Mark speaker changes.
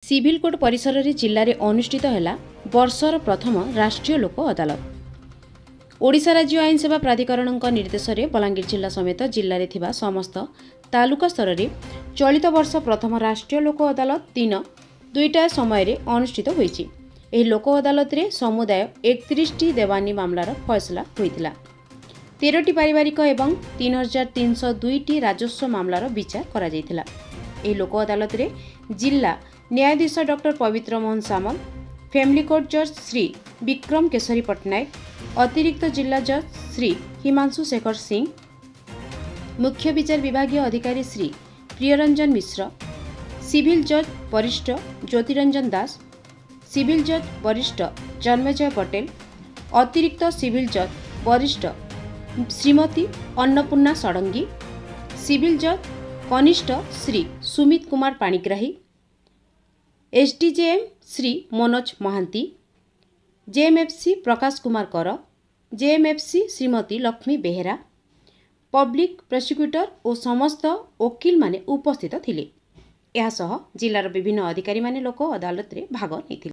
Speaker 1: Civil court परिसर रे जिले में अनुष्ठित है वर्षर प्रथम राष्ट्रीय लोक अदालत। ओडिशा राज्य आईन सेवा प्राधिकरण निर्देश में बलांगीर जिला समेत जिले में थिबा समस्त तालुका स्तर में चलित वर्ष प्रथम राष्ट्रीय लोक अदालत दिन 2टा समय अनुष्ठित होईछि। एही लोक अदालत रे समुदाय 31टी देवानी मामलार फैसला होइतिला। 13टी पारिवारिक एवं 3302टी राजस्व मामलार विचार करा जायतिला। एही लोक अदालत रे जिला न्यायाधीश डॉक्टर पवित्र मोहन सामल, फैमिली कोर्ट जज श्री विक्रम केशरी पट्टनायक, अतिरिक्त जिला जज श्री हिमांशु शेखर सिंह, मुख्य विचार विभागीय अधिकारी श्री प्रियरंजन मिश्र, सिविल जज वरिष्ठ ज्योतिरंजन दास, सिविल जज वरिष्ठ जन्मेजय पटेल, अतिरिक्त सिविल जज वरिष्ठ श्रीमती अन्नपूर्णा षडंगी, सिविल जज कनिष्ठ श्री सुमित कुमार पाणिग्राही, एसडीजेएम श्री मनोज महांती, जेएमएफसी प्रकाश कुमार कर, JMFC Shrimati Lakshmi Behera, public prosecutor और समस्त वकील माने उपस्थित थिले। एहा सह जिलार विभिन्न अधिकारी माने लोक अदालत रे भाग नेथिले।